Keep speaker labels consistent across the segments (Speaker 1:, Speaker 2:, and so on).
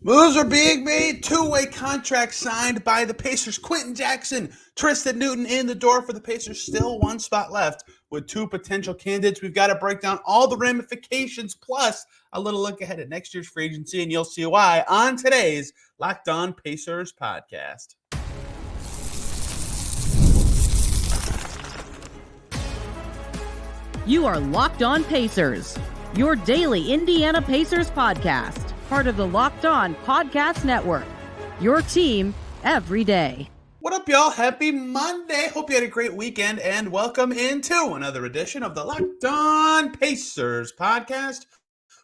Speaker 1: Moves are being made. Two-way contract signed by the Pacers. Quenton Jackson, Tristen Newton in the door for the Pacers. Still one spot left with two potential candidates. We've got to break down all the ramifications, plus a little look ahead at next year's free agency, and you'll see why on today's Locked On Pacers podcast.
Speaker 2: You are Locked On Pacers, your daily Indiana Pacers podcast, part of the Locked On Podcast Network, your team every day.
Speaker 1: What up, y'all? Happy Monday. Hope you had a great weekend, and welcome into another edition of the Locked On Pacers podcast,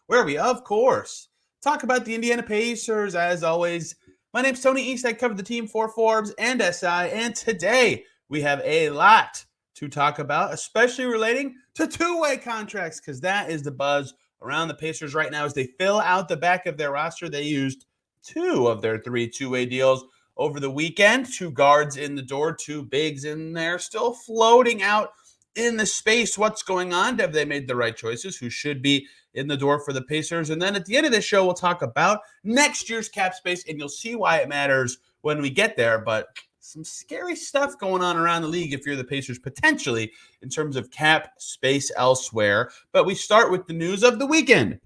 Speaker 1: where we, of course, talk about the Indiana Pacers. As always, my name's Tony East. I cover the team for Forbes and SI, and today we have a lot to talk about, especially relating to two-way contracts, because that is the buzz around the Pacers right now as they fill out the back of their roster. They used two of their three two-way deals over the weekend. Two guards in the door, two bigs in there, still floating out in the space. What's going on? Have they made the right choices? Who should be in the door for the Pacers? And then at the end of this show, we'll talk about next year's cap space, and you'll see why it matters when we get there. But some scary stuff going on around the league if you're the Pacers, potentially, in terms of cap space elsewhere. But we start with the news of the weekend.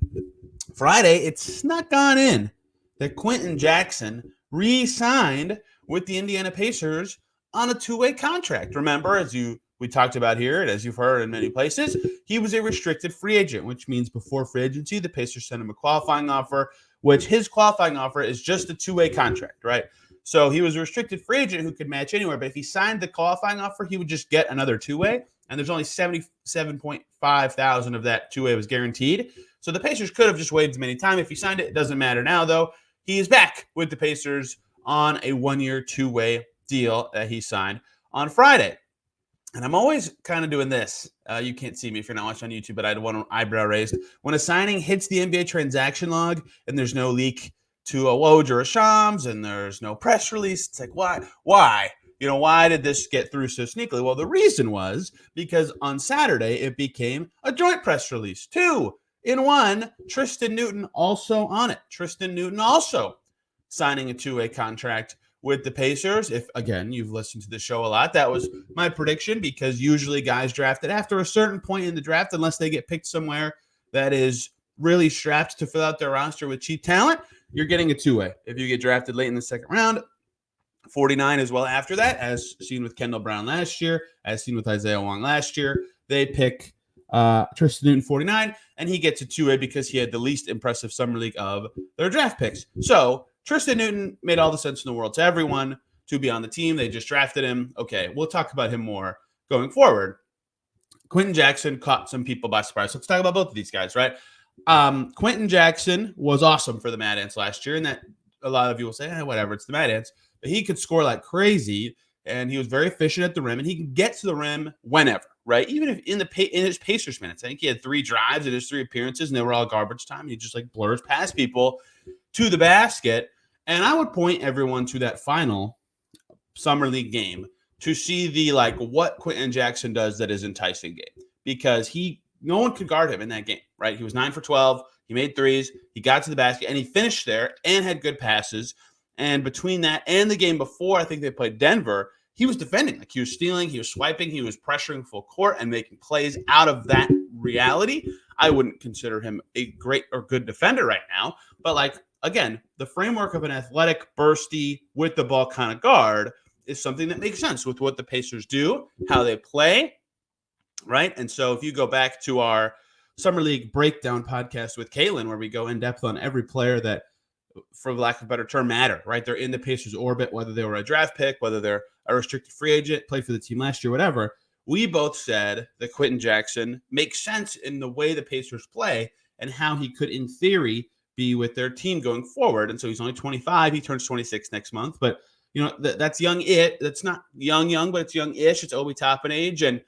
Speaker 1: Friday, it snuck on in that Quenton Jackson re-signed with the Indiana Pacers on a two-way contract. Remember, we talked about here, and as you've heard in many places, he was a restricted free agent, which means before free agency, the Pacers sent him a qualifying offer, which his qualifying offer is just a two-way contract, right? So he was a restricted free agent who could match anywhere, but if he signed the qualifying offer, he would just get another two-way, and there's only $77.5 thousand of that two-way was guaranteed. So the Pacers could have just waived him anytime. If he signed it, it doesn't matter now, though. He is back with the Pacers on a one-year two-way deal that he signed on Friday. And I'm always kind of doing this. You can't see me if you're not watching on YouTube, but I had one eyebrow raised. When a signing hits the NBA transaction log and there's no leak to a Woj or a Shams and there's no press release, it's like, why? Why did this get through so sneakily? Well, the reason was because on Saturday, it became a joint press release. 2 in 1, Tristen Newton also on it. Tristen Newton also signing a two-way contract with the Pacers. If, again, you've listened to the show a lot, that was my prediction, because usually guys drafted after a certain point in the draft, unless they get picked somewhere that is really strapped to fill out their roster with cheap talent, you're getting a two-way. If you get drafted late in the second round, 49 as well after that, as seen with Kendall Brown last year, as seen with Isaiah Wong last year, they pick Tristen Newton 49, and he gets a two-way because he had the least impressive summer league of their draft picks. So Tristen Newton made all the sense in the world to everyone to be on the team. They just drafted him. Okay, we'll talk about him more going forward. Quenton Jackson caught some people by surprise. Let's talk about both of these guys, right? Quenton Jackson was awesome for the Mad Ants last year, and that a lot of you will say, whatever, it's the Mad Ants. But he could score like crazy, and he was very efficient at the rim, and he can get to the rim whenever, right? Even if in his Pacers minutes, I think he had 3 drives in his 3 appearances, and they were all garbage time. He just like blurs past people to the basket. And I would point everyone to that final summer league game to see the what Quenton Jackson does that is enticing game, because no one could guard him in that game, right? He was 9 for 12. He made threes. He got to the basket, and he finished there and had good passes. And between that and the game before, I think they played Denver, he was defending. Like, he was stealing, he was swiping, he was pressuring full court and making plays out of that reality. I wouldn't consider him a great or good defender right now, but again, the framework of an athletic, bursty, with the ball kind of guard is something that makes sense with what the Pacers do, how they play, right? And so if you go back to our Summer League breakdown podcast with Kalen, where we go in depth on every player that, for lack of a better term, matter, right? They're in the Pacers orbit, whether they were a draft pick, whether they're a restricted free agent, played for the team last year, whatever. We both said that Quenton Jackson makes sense in the way the Pacers play and how he could, in theory, be with their team going forward. And so he's only 25. He turns 26 next month. But, that's young. That's not young, but it's young-ish. It's Obi Toppin age. And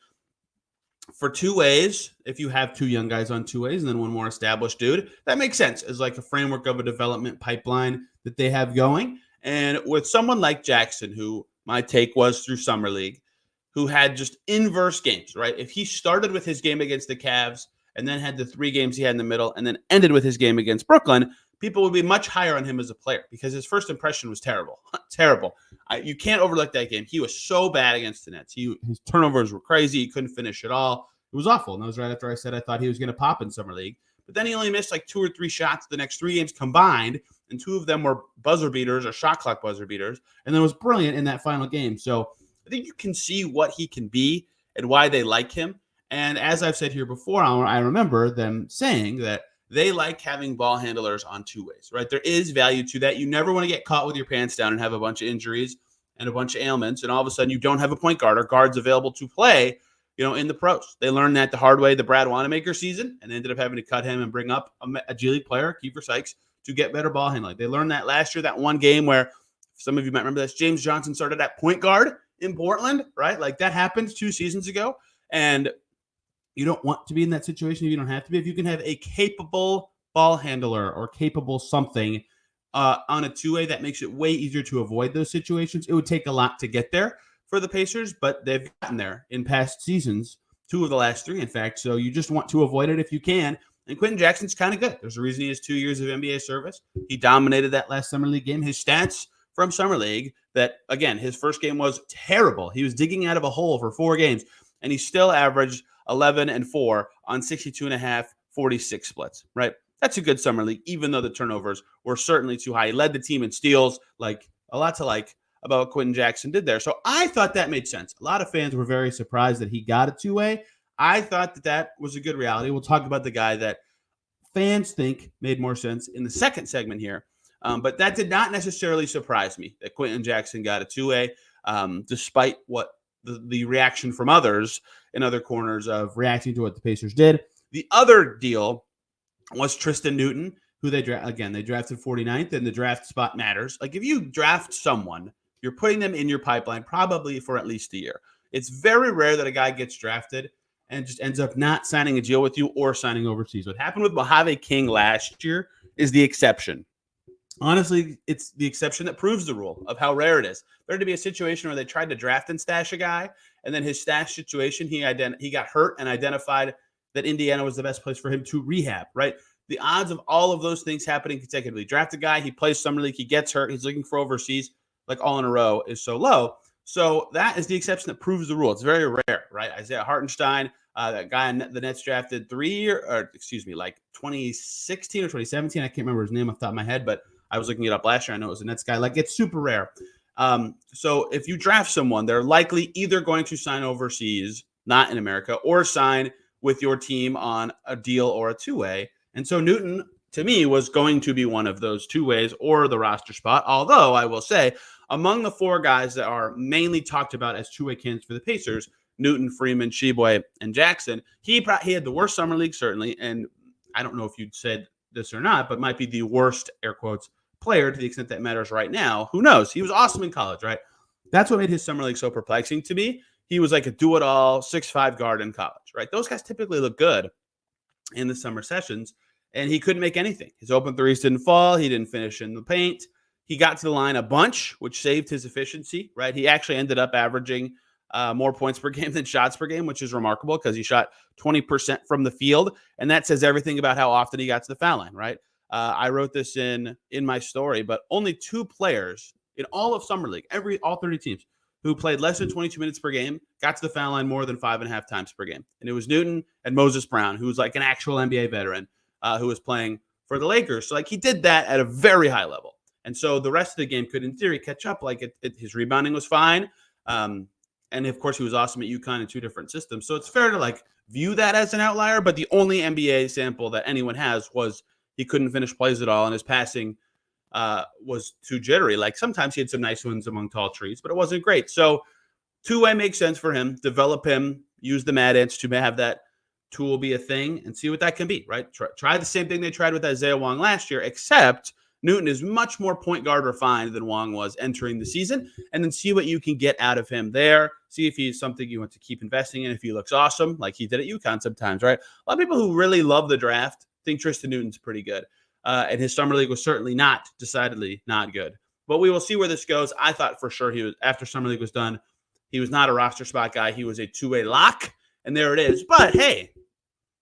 Speaker 1: for two ways, if you have 2 young guys on 2 ways and then one more established dude, that makes sense as like a framework of a development pipeline that they have going. And with someone like Jackson, who my take was through Summer League, who had just inverse games, right? If he started with his game against the Cavs and then had the 3 games he had in the middle and then ended with his game against Brooklyn, people would be much higher on him as a player because his first impression was terrible. Terrible. You can't overlook that game. He was so bad against the Nets. His turnovers were crazy. He couldn't finish at all. It was awful. And that was right after I said I thought he was going to pop in Summer League. But then he only missed like 2 or 3 shots the next 3 games combined, and 2 of them were buzzer beaters or shot clock buzzer beaters, and then was brilliant in that final game. So I think you can see what he can be and why they like him. And as I've said here before, I remember them saying that they like having ball handlers on 2 ways, right? There is value to that. You never want to get caught with your pants down and have a bunch of injuries and a bunch of ailments, and all of a sudden you don't have a point guard or guards available to play, in the pros. They learned that the hard way the Brad Wanamaker season, and ended up having to cut him and bring up a G League player, Kiefer Sykes, to get better ball handling. They learned that last year, that one game where some of you might remember this, James Johnson started at point guard in Portland, right? Like that happened 2 seasons ago, and you don't want to be in that situation if you don't have to be. If you can have a capable ball handler or capable something on a 2-way, that makes it way easier to avoid those situations. It would take a lot to get there for the Pacers, but they've gotten there in past seasons, 2 of the last 3, in fact. So you just want to avoid it if you can. And Quenton Jackson's kind of good. There's a reason he has 2 years of NBA service. He dominated that last Summer League game. His stats from Summer League, that, again, his first game was terrible. He was digging out of a hole for 4 games, and he still averaged 11 and 4 on 62.5, 46 splits, right? That's a good Summer League, even though the turnovers were certainly too high. He led the team in steals, like a lot to like about what Quenton Jackson did there. So I thought that made sense. A lot of fans were very surprised that he got a 2-way. I thought that was a good reality. We'll talk about the guy that fans think made more sense in the second segment here. But that did not necessarily surprise me that Quenton Jackson got a 2-way, despite what the reaction from others in other corners of reacting to what the Pacers did. The other deal was Tristen Newton, who they drafted 49th, and the draft spot matters. Like if you draft someone, you're putting them in your pipeline probably for at least a year. It's very rare that a guy gets drafted and just ends up not signing a deal with you or signing overseas. What happened with Mojave King last year is the exception. Honestly, it's the exception that proves the rule of how rare it is. There had to be a situation where they tried to draft and stash a guy, and then his stash situation, he got hurt and identified that Indiana was the best place for him to rehab, right? The odds of all of those things happening consecutively, draft a guy, he plays Summer League, he gets hurt, he's looking for overseas, like all in a row, is so low. So that is the exception that proves the rule. It's very rare, right? Isaiah Hartenstein, that guy the Nets drafted 2016 or 2017. I can't remember his name off the top of my head, but I was looking it up last year. I know it was a Nets guy. Like, it's super rare. So if you draft someone, they're likely either going to sign overseas, not in America, or sign with your team on a deal or a 2-way. And so Newton, to me, was going to be one of those 2-ways or the roster spot. Although I will say, among the 4 guys that are mainly talked about as 2-way candidates for the Pacers, Newton, Freeman, Tshiebwe, and Jackson, he had the worst Summer League, certainly. And I don't know if you'd said this or not, but might be the worst, air quotes, player to the extent that matters right now. Who knows? He was awesome in college, right? That's what made his Summer League so perplexing to me. He was like a do-it-all 6'5" guard in college, right? Those guys typically look good in the summer sessions, and he couldn't make anything. His open threes didn't fall. He didn't finish in the paint. He got to the line a bunch, which saved his efficiency, right? He actually ended up averaging more points per game than shots per game, which is remarkable because he shot 20% from the field, and that says everything about how often he got to the foul line, right? I wrote this in my story, but only 2 players in all of Summer League, all 30 teams, who played less than 22 minutes per game, got to the foul line more than 5.5 times per game. And it was Newton and Moses Brown, who was like an actual NBA veteran, who was playing for the Lakers. So like he did that at a very high level. And so the rest of the game could, in theory, catch up. Like his rebounding was fine. And of course, he was awesome at UConn in 2 different systems. So it's fair to like view that as an outlier. But the only NBA sample that anyone has was he couldn't finish plays at all, and his passing was too jittery. Like sometimes he had some nice ones among tall trees, but it wasn't great. So 2-way makes sense for him. Develop him, use the Mad Ants to have that tool be a thing and see what that can be, right? Try the same thing they tried with Isaiah Wong last year, except Newton is much more point guard refined than Wong was entering the season, and then see what you can get out of him there. See if he's something you want to keep investing in, if he looks awesome, like he did at UConn sometimes, right? A lot of people who really love the draft think Tristen Newton's pretty good. And his Summer League was certainly decidedly not good. But we will see where this goes. I thought for sure he was, after Summer League was done, he was not a roster spot guy. He was a 2-way lock, and there it is. But hey,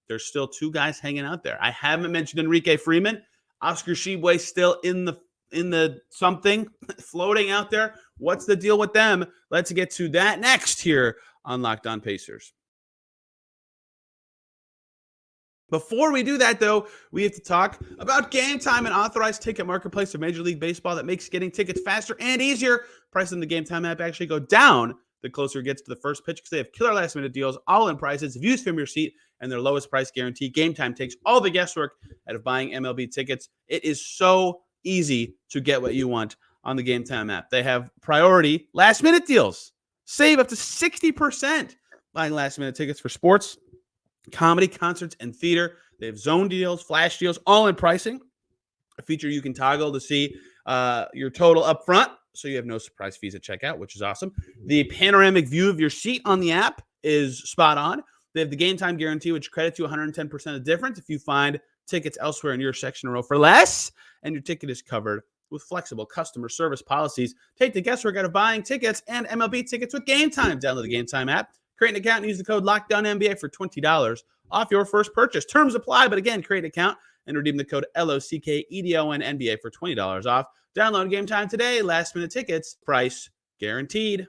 Speaker 1: there's still 2 guys hanging out there. I haven't mentioned Enrique Freeman. Oscar Tshiebwe still in the something floating out there. What's the deal with them? Let's get to that next here on Locked On Pacers. Before we do that, though, we have to talk about Game Time, an authorized ticket marketplace of Major League Baseball that makes getting tickets faster and easier. Prices in the Game Time app actually go down the closer it gets to the first pitch because they have killer last-minute deals, all-in prices, views from your seat, and their lowest price guarantee. Game Time takes all the guesswork out of buying MLB tickets. It is so easy to get what you want on the Game Time app. They have priority last-minute deals. Save up to 60% buying last-minute tickets for sports, comedy, concerts, and theater. They have zone deals, flash deals, all in pricing. A feature you can toggle to see your total up front, so you have no surprise fees at checkout, which is awesome. The panoramic view of your seat on the app is spot on. They have the Game Time guarantee, which credits you 110% of the difference if you find tickets elsewhere in your section or row for less, and your ticket is covered with flexible customer service policies. Take the guesswork out of buying tickets and MLB tickets with Game Time. Download the Game Time app, create an account, and use the code LOCKDOWNNBA for $20 off your first purchase. Terms apply, but again, create an account and redeem the code LOCKEDONNBA for $20 off. Download Game Time today. Last minute tickets, price guaranteed.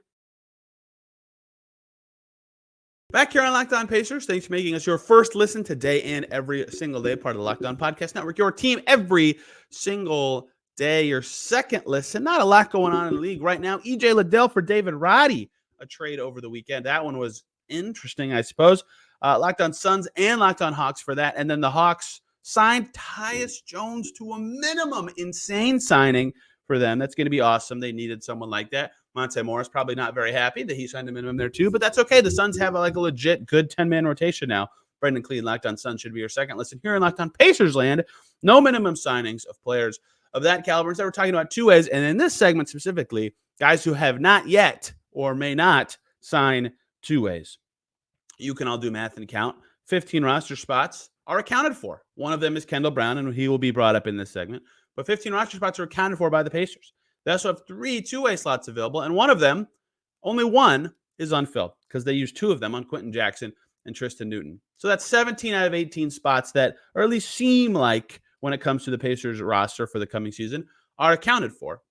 Speaker 1: Back here on Locked On Pacers, thanks for making us your first listen today and every single day, part of the Locked On Podcast Network, your team every single day. Your second listen, not a lot going on in the league right now. EJ Liddell for David Roddy, a trade over the weekend. That one was interesting, I suppose. Locked On Suns and Locked On Hawks for that. And then the Hawks signed Tyus Jones to a minimum. Insane signing for them. That's going to be awesome. They needed someone like that. Monte Morris probably not very happy that he signed a minimum there too, but that's okay. The Suns have a legit good 10-man rotation now. Brendan Clean, Locked On Suns should be your second listen. Here in Locked On Pacers land, no minimum signings of players of that caliber. Instead, we're talking about two ways, and in this segment specifically, guys who have not yet or may not sign two ways. You can all do math and count. 15 roster spots are accounted for. One of them is Kendall Brown, and he will be brought up in this segment. But 15 roster spots are accounted for by the Pacers. They also have 3 two-way slots available, and one of them, only one, is unfilled because they use 2 of them on Quenton Jackson and Tristen Newton. So that's 17 out of 18 spots that, or at least seem like when it comes to the Pacers roster for the coming season, are accounted for.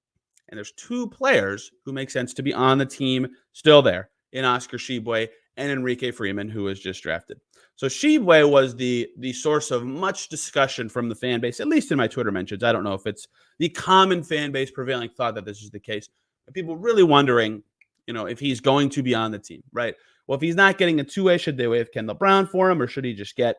Speaker 1: And there's 2 players who make sense to be on the team still there in Oscar Tshiebwe and Enrique Freeman, who was just drafted. So Tshiebwe was the source of much discussion from the fan base, at least in my Twitter mentions. I don't know if it's the common fan base prevailing thought that this is the case, but people really wondering, if he's going to be on the team, right? Well, if he's not getting a two-way, should they waive Kendall Brown for him, or should he just get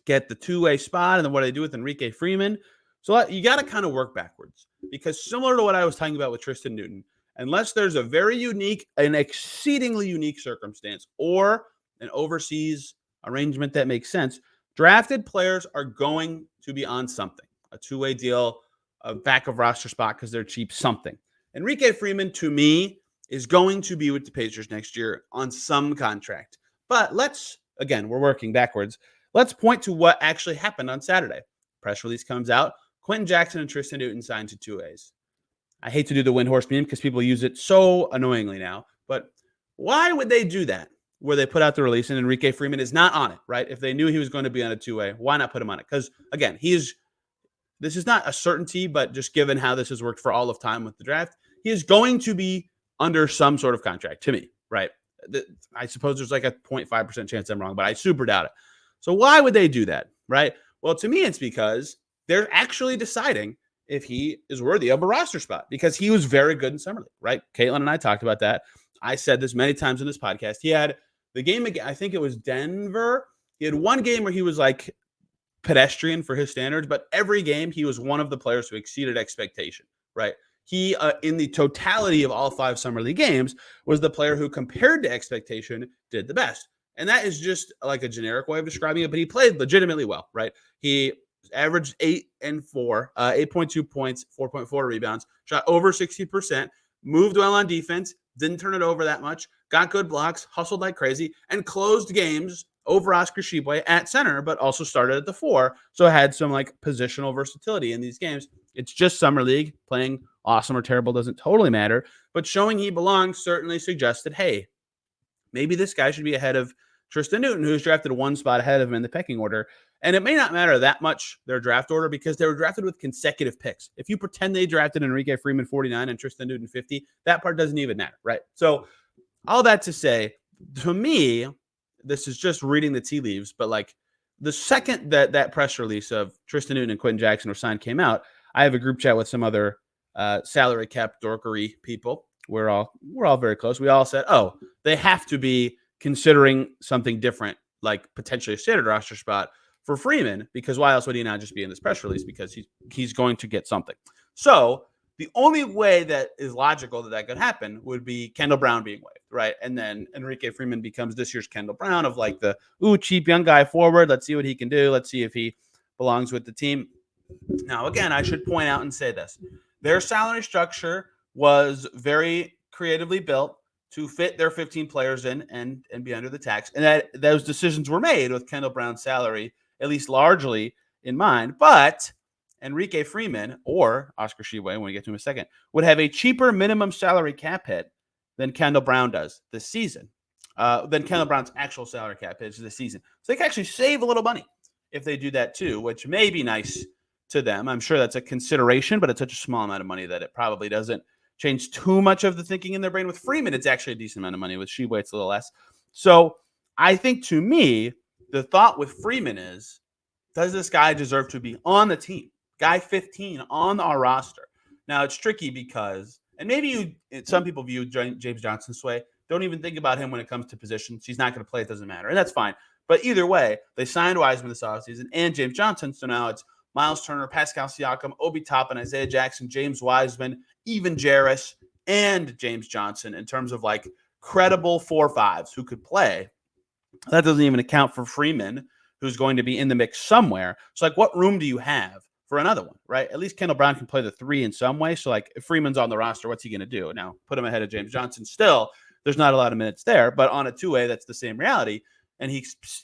Speaker 1: the two-way spot? And then what do they do with Enrique Freeman? So you got to kind of work backwards, because similar to what I was talking about with Tristen Newton, unless there's a very unique, an exceedingly unique circumstance or an overseas arrangement that makes sense, drafted players are going to be on something, a two-way deal, a back of roster spot because they're cheap, something. Enrique Freeman, to me, is going to be with the Pacers next year on some contract. But we're working backwards. Let's point to what actually happened on Saturday. Press release comes out. Quenton Jackson and Tristen Newton signed to 2As. I hate to do the Windhorse meme because people use it so annoyingly now, but why would they do that? Where they put out the release and Enrique Freeman is not on it, right? If they knew he was going to be on a 2A, why not put him on it? Because again, this is not a certainty, but just given how this has worked for all of time with the draft, he is going to be under some sort of contract to me, right? I suppose there's like a 0.5% chance I'm wrong, but I super doubt it. So why would they do that, right? Well, to me, it's because they're actually deciding if he is worthy of a roster spot, because he was very good in Summer League, right? Caitlin and I talked about that. I said this many times in this podcast. He had the game again, I think it was Denver. He had one game where he was like pedestrian for his standards, but every game he was one of the players who exceeded expectation, right? He, in the totality of all 5 Summer League games, was the player who, compared to expectation, did the best. And that is just like a generic way of describing it, but he played legitimately well, right? He averaged 8 and 4, 8.2 points, 4.4 rebounds, shot over 60%, moved well on defense, didn't turn it over that much, got good blocks, hustled like crazy, and closed games over Oscar Tshiebwe at center, but also started at the 4. So had some like positional versatility in these games. It's just Summer League. Playing awesome or terrible doesn't totally matter, but showing he belongs certainly suggested, hey, maybe this guy should be ahead of Tristen Newton, who's drafted one spot ahead of him in the pecking order. And it may not matter that much, their draft order, because they were drafted with consecutive picks. If you pretend they drafted Enrique Freeman 49 and Tristen Newton 50, that part doesn't even matter, right? So all that to say, to me, this is just reading the tea leaves, but like the second that press release of Tristen Newton and Quenton Jackson were signed came out, I have a group chat with some other salary cap dorkery people. We're all very close. We all said, oh, they have to be considering something different, like potentially a standard roster spot for Freeman, because why else would he not just be in this press release? Because he's going to get something. So the only way that is logical that could happen would be Kendall Brown being waived, right? And then Enrique Freeman becomes this year's Kendall Brown of like the cheap young guy forward. Let's see what he can do. Let's see if he belongs with the team. Now, again, I should point out and say this. Their salary structure was very creatively built to fit their 15 players in and be under the tax. And that those decisions were made with Kendall Brown's salary, at least largely in mind. But Enrique Freeman or Oscar Tshiebwe, when we get to him in a second, would have a cheaper minimum salary cap hit than Kendall Brown does this season, than Kendall Brown's actual salary cap hit this season. So they can actually save a little money if they do that too, which may be nice to them. I'm sure that's a consideration, but it's such a small amount of money that it probably doesn't change too much of the thinking in their brain. With Freeman, it's actually a decent amount of money. With Tshiebwe, it's a little less. So I think, to me, the thought with Freeman is, does this guy deserve to be on the team? Guy 15 on our roster. Now, it's tricky because, and maybe some people view James Johnson's way. Don't even think about him when it comes to positions. He's not going to play. It doesn't matter. And that's fine. But either way, they signed Wiseman this offseason and James Johnson. So now it's Myles Turner, Pascal Siakam, Obi Toppin, Isaiah Jackson, James Wiseman, even Jarris, and James Johnson in terms of like credible 4-5s who could play. That doesn't even account for Freeman, who's going to be in the mix somewhere. So like, what room do you have for another one, right? At least Kendall Brown can play the 3 in some way. So like, if Freeman's on the roster, what's he going to do? Now, put him ahead of James Johnson. Still, there's not a lot of minutes there, but on a 2-way, that's the same reality. And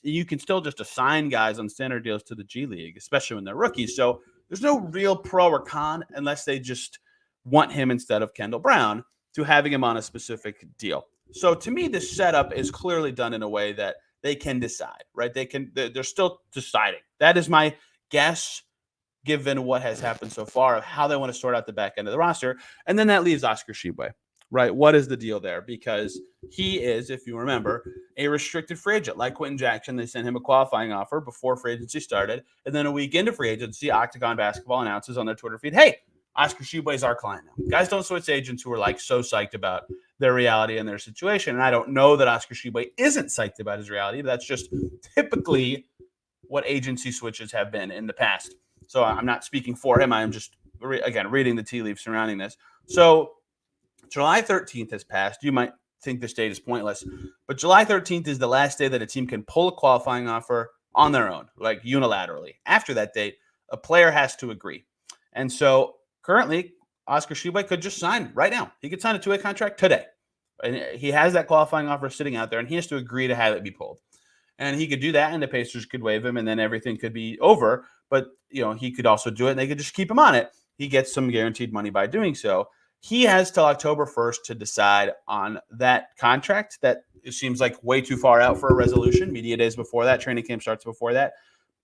Speaker 1: you can still just assign guys on standard deals to the G League, especially when they're rookies. So there's no real pro or con unless they just want him instead of Kendall Brown to having him on a specific deal. So to me, this setup is clearly done in a way that they can decide, right? They're still deciding. That is my guess, given what has happened so far, of how they want to sort out the back end of the roster. And then that leaves Oscar Tshiebwe, right? What is the deal there? Because he is, if you remember, a restricted free agent. Like Quenton Jackson, they sent him a qualifying offer before free agency started. And then a week into free agency, Octagon Basketball announces on their Twitter feed, hey, Oscar Tshiebwe is our client now. Guys don't switch agents who are like so psyched about their reality and their situation. And I don't know that Oscar Tshiebwe isn't psyched about his reality, but that's just typically what agency switches have been in the past. So I'm not speaking for him. I am just, again, reading the tea leaves surrounding this. So July 13th has passed. You might think this date is pointless, but July 13th is the last day that a team can pull a qualifying offer on their own, like unilaterally. After that date, a player has to agree. And so currently, Oscar Tshiebwe could just sign right now. He could sign a 2-way contract today. And he has that qualifying offer sitting out there, and he has to agree to have it be pulled. And he could do that, and the Pacers could waive him, and then everything could be over. But, he could also do it, and they could just keep him on it. He gets some guaranteed money by doing so. He has till October 1st to decide on that contract. That it seems like way too far out for a resolution. Media days before that. Training camp starts before that.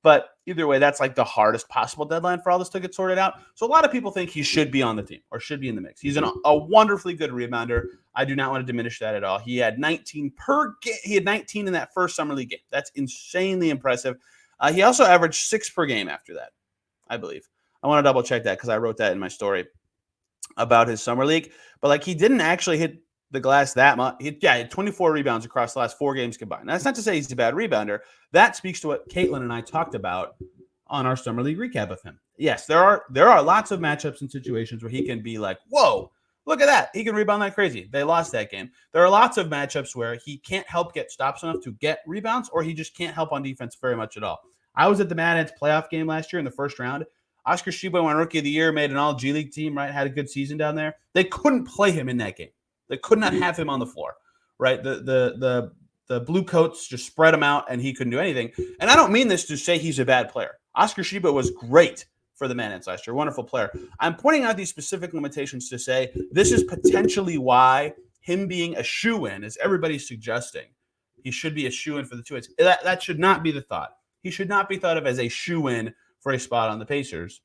Speaker 1: But either way, that's like the hardest possible deadline for all this to get sorted out. So a lot of people think he should be on the team or should be in the mix. He's a wonderfully good rebounder. I do not want to diminish that at all. He had 19 per game. He had 19 in that first summer league game. That's insanely impressive. He also averaged 6 per game after that, I believe. I want to double check that because I wrote that in my story about his summer league. But like, he didn't actually hit the glass that much. He had 24 rebounds across the last 4 games combined. Now, that's not to say he's a bad rebounder. That speaks to what Caitlin and I talked about on our summer league recap of him. Yes, there are lots of matchups and situations where he can be like, whoa, look at that. He can rebound like crazy. They lost that game. There are lots of matchups where he can't help get stops enough to get rebounds, or he just can't help on defense very much at all. I was at the Mad Ants playoff game last year in the first round. Oscar Tshiebwe won Rookie of the Year, made an all G League team, right? Had a good season down there. They couldn't play him in that game. They could not have him on the floor, right? The blue coats just spread him out, and he couldn't do anything. And I don't mean this to say he's a bad player. Oscar Tshiebwe was great for the Mad Ants last year. Wonderful player. I'm pointing out these specific limitations to say this is potentially why him being a shoo-in, as everybody's suggesting, he should be a shoo-in for the 2As. That should not be the thought. He should not be thought of as a shoo-in for a spot on the Pacers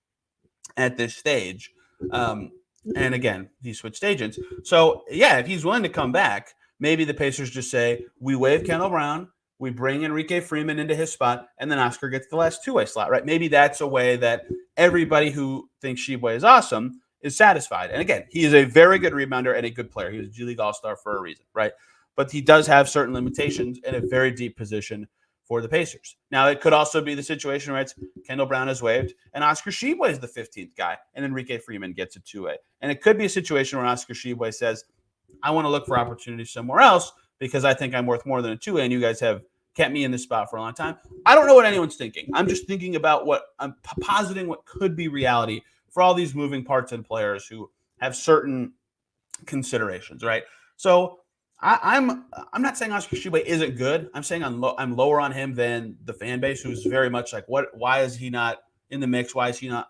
Speaker 1: at this stage. And again, he switched agents. So, yeah, if he's willing to come back, maybe the Pacers just say, we waive Kendall Brown, we bring Enrique Freeman into his spot, and then Oscar gets the last 2-way slot, right? Maybe that's a way that everybody who thinks Tshiebwe is awesome is satisfied. And again, he is a very good rebounder and a good player. He was a G League All-Star for a reason, right? But he does have certain limitations in a very deep position for the Pacers. Now, it could also be the situation where it's Kendall Brown is waived and Oscar Tshiebwe is the 15th guy and Enrique Freeman gets a 2-way. And it could be a situation where Oscar Tshiebwe says, I want to look for opportunities somewhere else because I think I'm worth more than a 2-way and you guys have kept me in this spot for a long time. I don't know what anyone's thinking. I'm just thinking about what I'm positing what could be reality for all these moving parts and players who have certain considerations, right? So I'm not saying Oscar Tshiebwe isn't good. I'm saying I'm lower on him than the fan base, who's very much like, why is he not in the mix? Why is he not,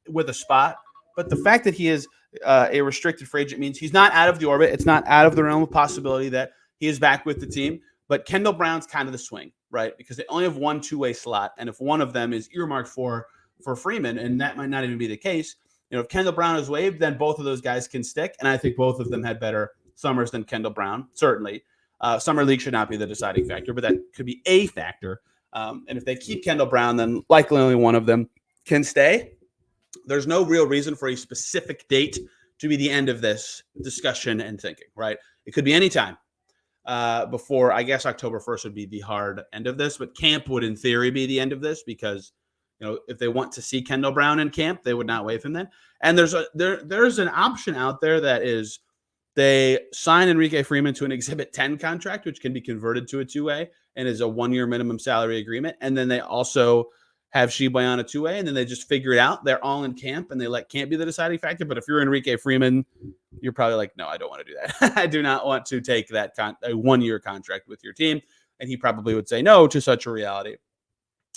Speaker 1: with a spot? But the fact that he is a restricted free agent means he's not out of the orbit. It's not out of the realm of possibility that he is back with the team. But Kendall Brown's kind of the swing, right? Because they only have one 2-way slot, and if one of them is earmarked for Freeman, and that might not even be the case, if Kendall Brown is waived, then both of those guys can stick, and I think both of them had better summers than Kendall Brown, certainly. Summer League should not be the deciding factor, but that could be a factor. And if they keep Kendall Brown, then likely only one of them can stay. There's no real reason for a specific date to be the end of this discussion and thinking, right? It could be any time before, I guess October 1st would be the hard end of this, but camp would in theory be the end of this because, if they want to see Kendall Brown in camp, they would not waive him then. And there's an option out there that is they sign Enrique Freeman to an Exhibit 10 contract, which can be converted to a 2-way and is a 1-year minimum salary agreement. And then they also have Tshiebwe on a 2-way, and then they just figure it out. They're all in camp, and they let camp be the deciding factor. But if you're Enrique Freeman, you're probably like, no, I don't want to do that. I do not want to take that a 1-year contract with your team. And he probably would say no to such a reality.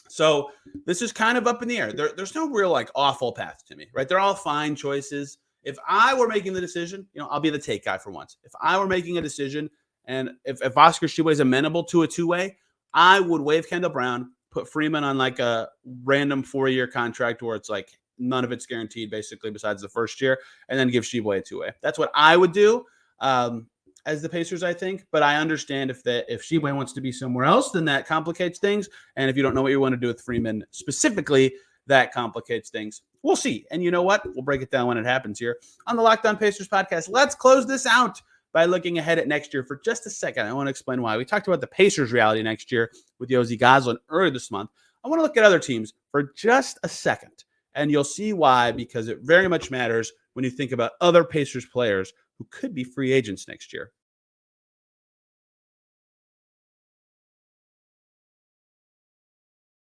Speaker 1: So this is kind of up in the air. There's no real awful path to me, right? They're all fine choices. If I were making the decision, I'll be the take guy for once. If I were making a decision and if Oscar Tshiebwe is amenable to a 2-way, I would waive Kendall Brown, put Freeman on a random 4-year contract where it's none of it's guaranteed basically besides the first year, and then give Tshiebwe a 2-way. That's what I would do as the Pacers, I think. But I understand if Tshiebwe wants to be somewhere else, then that complicates things. And if you don't know what you want to do with Freeman specifically, that complicates things. We'll see. And you know what? We'll break it down when it happens here on the Locked On Pacers podcast. Let's close this out by looking ahead at next year for just a second. I want to explain why. We talked about the Pacers' reality next year with Jozy Goslin earlier this month. I want to look at other teams for just a second, and you'll see why, because it very much matters when you think about other Pacers players who could be free agents next year.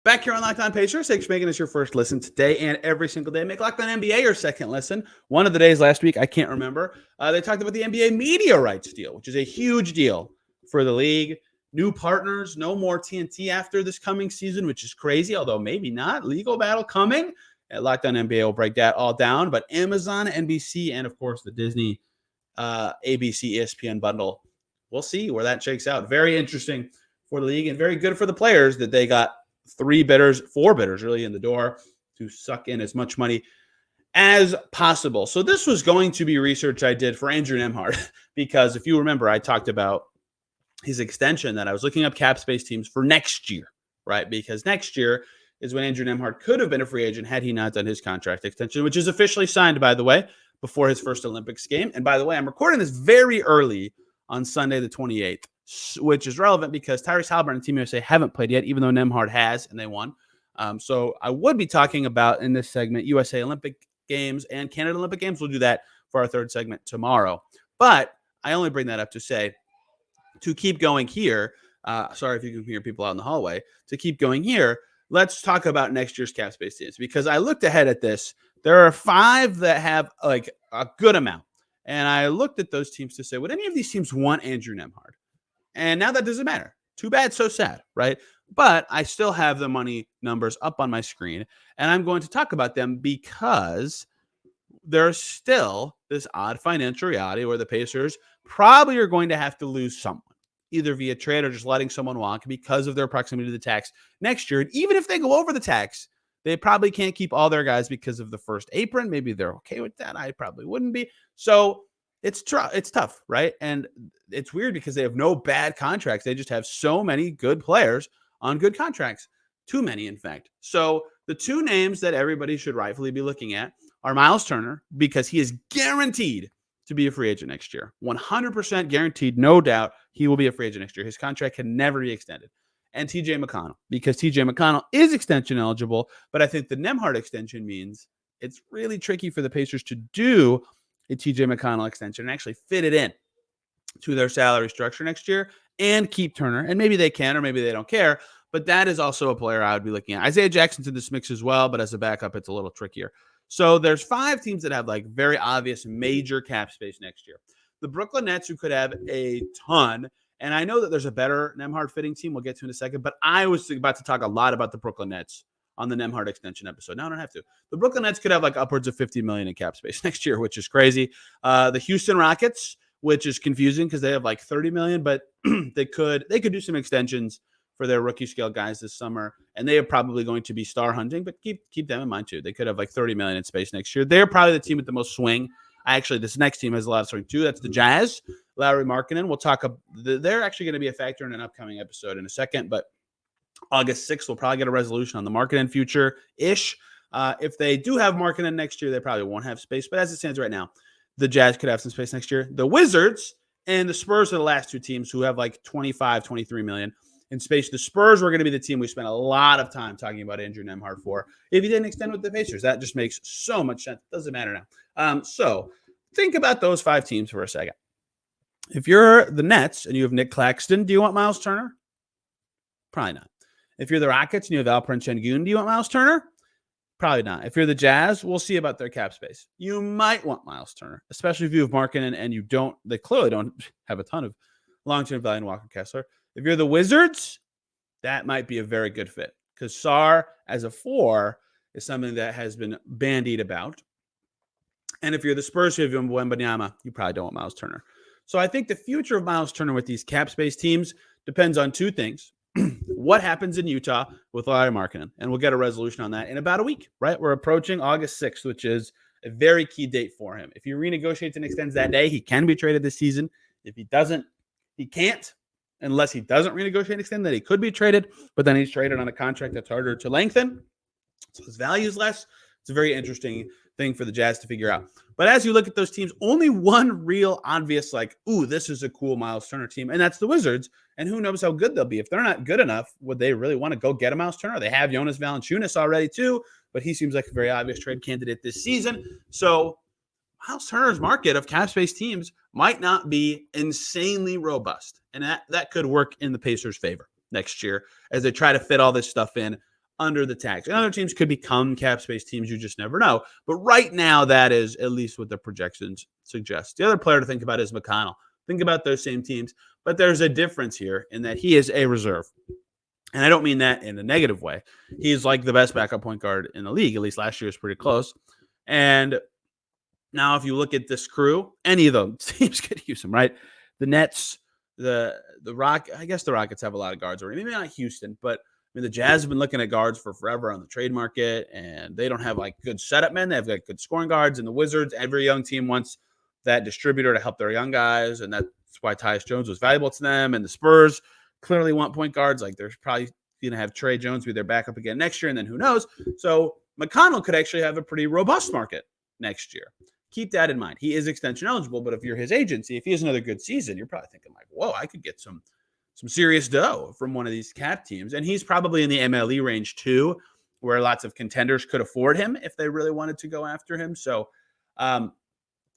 Speaker 1: Back here on Locked On Pacers, thanks for making this your first listen today and every single day. Make Locked On NBA your second listen. One of the days last week, I can't remember. They talked about the NBA media rights deal, which is a huge deal for the league. New partners, no more TNT after this coming season, which is crazy, although maybe not. Legal battle coming. At Locked On NBA will break that all down. But Amazon, NBC, and of course the Disney, ABC, ESPN bundle. We'll see where that shakes out. Very interesting for the league and very good for the players that they got 4 bidders really in the door to suck in as much money as possible. So this was going to be research I did for Andrew Nembhard because if you remember, I talked about his extension that I was looking up cap space teams for next year, right? Because next year is when Andrew Nembhard could have been a free agent had he not done his contract extension, which is officially signed, by the way, before his first Olympics game. And by the way, I'm recording this very early on Sunday the 28th. Which is relevant because Tyrese Haliburton and Team USA haven't played yet, even though Nembhard has, and they won. So I would be talking about in this segment USA Olympic Games and Canada Olympic Games. We'll do that for our third segment tomorrow. But I only bring that up to say, to keep going here, sorry if you can hear people out in the hallway, to keep going here, let's talk about next year's cap space teams. Because I looked ahead at this. There are 5 that have a good amount. And I looked at those teams to say, would any of these teams want Andrew Nembhard? And now that doesn't matter. Too bad, so sad, right? But I still have the money numbers up on my screen, and I'm going to talk about them because there's still this odd financial reality where the Pacers probably are going to have to lose someone. either via trade or just letting someone walk because of their proximity to the tax next year. And even if they go over the tax, they probably can't keep all their guys because of the first apron. Maybe they're okay with that. I probably wouldn't be. So it's tough, right? And it's weird because they have no bad contracts. They just have so many good players on good contracts. Too many, in fact. So the two names that everybody should rightfully be looking at are Myles Turner, because he is guaranteed to be a free agent next year. 100% guaranteed, no doubt, he will be a free agent next year. His contract can never be extended. And TJ McConnell, because TJ McConnell is extension eligible, but I think the Nembhard extension means it's really tricky for the Pacers to do a TJ McConnell extension and actually fit it in to their salary structure next year and keep Turner. And maybe they can, or maybe they don't care, but that is also a player I would be looking at. Isaiah Jackson's in this mix as well, but as a backup, it's a little trickier. So there's 5 teams that have like very obvious major cap space next year. The Brooklyn Nets, who could have a ton. And I know that there's a better Nembhard fitting team we'll get to in a second, but I was about to talk a lot about the Brooklyn Nets on the Nembhard extension episode. No, I don't have to. The Brooklyn Nets could have like upwards of $50 million in cap space next year, which is crazy. The Houston Rockets, which is confusing because they have like $30 million, but they could do some extensions for their rookie scale guys this summer, and they are probably going to be star hunting, but keep them in mind too. They could have like $30 million in space next year. They're probably the team with the most swing. Actually, this next team has a lot of swing too. That's the Jazz. Lauri Markkanen. We'll talk. They're actually going to be a factor in an upcoming episode in a second, but August 6th, we'll probably get a resolution on the Markkanen future-ish. If they do have Markkanen next year, they probably won't have space, but as it stands right now, the Jazz could have some space next year. The Wizards and the Spurs are the last two teams who have like 25, 23 million in space. The Spurs were going to be the team we spent a lot of time talking about Andrew Nembhard for. If he didn't extend with the Pacers, that just makes so much sense. Doesn't matter now. So think about those 5 teams for a second. If you're the Nets and you have Nick Claxton, do you want Myles Turner? Probably not. If you're the Rockets and you have Alperen Sengun, do you want Myles Turner? Probably not. If you're the Jazz, we'll see about their cap space. You might want Myles Turner, especially if you have Markkanen and you don't. They clearly don't have a ton of long-term value in Walker Kessler. If you're the Wizards, that might be a very good fit because Sarr as a 4 is something that has been bandied about. And if you're the Spurs, you have Wembanyama, you probably don't want Myles Turner. So I think the future of Myles Turner with these cap space teams depends on 2 things. What happens in Utah with Lauri Markkanen? And we'll get a resolution on that in about a week, right? We're approaching August 6th, which is a very key date for him. If he renegotiates and extends that day, he can be traded this season. If he doesn't, he can't, unless he doesn't renegotiate and extend, that he could be traded, but then he's traded on a contract that's harder to lengthen. So his value is less. It's a very interesting thing for the Jazz to figure out. But as you look at those teams, only one real obvious, like, ooh, this is a cool Myles Turner team, and that's the Wizards. And who knows how good they'll be. If they're not good enough, would they really want to go get a Myles Turner? They have Jonas Valanciunas already too, but he seems like a very obvious trade candidate this season. So Myles Turner's market of cap space teams might not be insanely robust. And that could work in the Pacers' favor next year as they try to fit all this stuff in under the tax. And other teams could become cap space teams. You just never know. But right now, that is at least what the projections suggest. The other player to think about is McConnell. Think about those same teams. But there's a difference here in that he is a reserve. And I don't mean that in a negative way. He's like the best backup point guard in the league. At least last year was pretty close. And now if you look at this crew, any of them teams could use him, right? The Nets, the I guess the Rockets have a lot of guards already. Maybe not Houston, but I mean, the Jazz have been looking at guards for forever on the trade market, and they don't have like good setup men. They have like good scoring guards. And the Wizards, every young team wants that distributor to help their young guys, and that's why Tyus Jones was valuable to them. And the Spurs clearly want point guards. Like they're probably going to have Trey Jones be their backup again next year, and then who knows? So McConnell could actually have a pretty robust market next year. Keep that in mind. He is extension eligible, but if you're his agency, if he has another good season, you're probably thinking like, whoa, I could get some serious dough from one of these cap teams. And he's probably in the MLE range too, where lots of contenders could afford him if they really wanted to go after him. So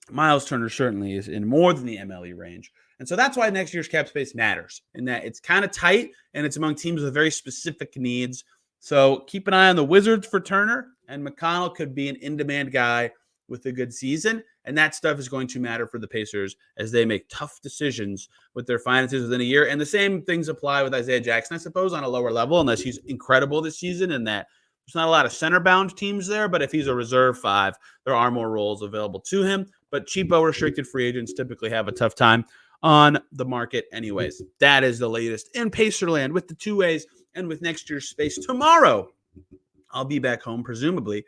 Speaker 1: Myles Turner certainly is in more than the MLE range. And so that's why next year's cap space matters, in that it's kind of tight and it's among teams with very specific needs. So keep an eye on the Wizards for Turner, and McConnell could be an in-demand guy with a good season. And that stuff is going to matter for the Pacers as they make tough decisions with their finances within a year. And the same things apply with Isaiah Jackson, I suppose, on a lower level, unless he's incredible this season and that there's not a lot of center-bound teams there. But if he's a reserve 5, there are more roles available to him. But cheapo restricted free agents typically have a tough time on the market anyways. That is the latest in Pacerland with the two-ways and with next year's space. Tomorrow, I'll be back home, presumably,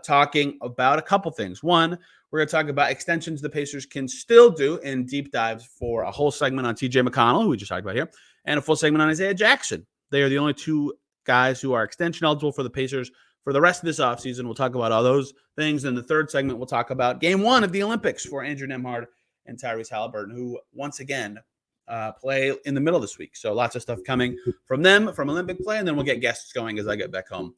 Speaker 1: talking about a couple things. One, we're going to talk about extensions the Pacers can still do in deep dives for a whole segment on TJ McConnell, who we just talked about here, and a full segment on Isaiah Jackson. They are the only two guys who are extension eligible for the Pacers for the rest of this offseason. We'll talk about all those things. In the third segment, we'll talk about game one of the Olympics for Andrew Nembhard and Tyrese Haliburton, who once again play in the middle of this week. So lots of stuff coming from them, from Olympic play, and then we'll get guests going as I get back home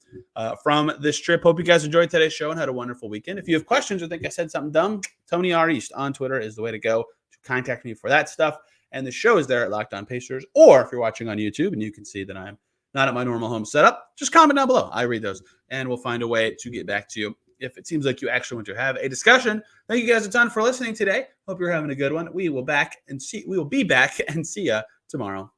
Speaker 1: from this trip. Hope you guys enjoyed today's show and had a wonderful weekend. If you have questions or think I said something dumb, Tony R. East on Twitter is the way to go to contact me for that stuff. And the show is there at Locked On Pacers. Or if you're watching on YouTube and you can see that I'm not at my normal home setup, just comment down below. I read those, and we'll find a way to get back to you if it seems like you actually want to have a discussion. Thank you guys a ton for listening today. Hope you're having a good one. We will be back and see you tomorrow.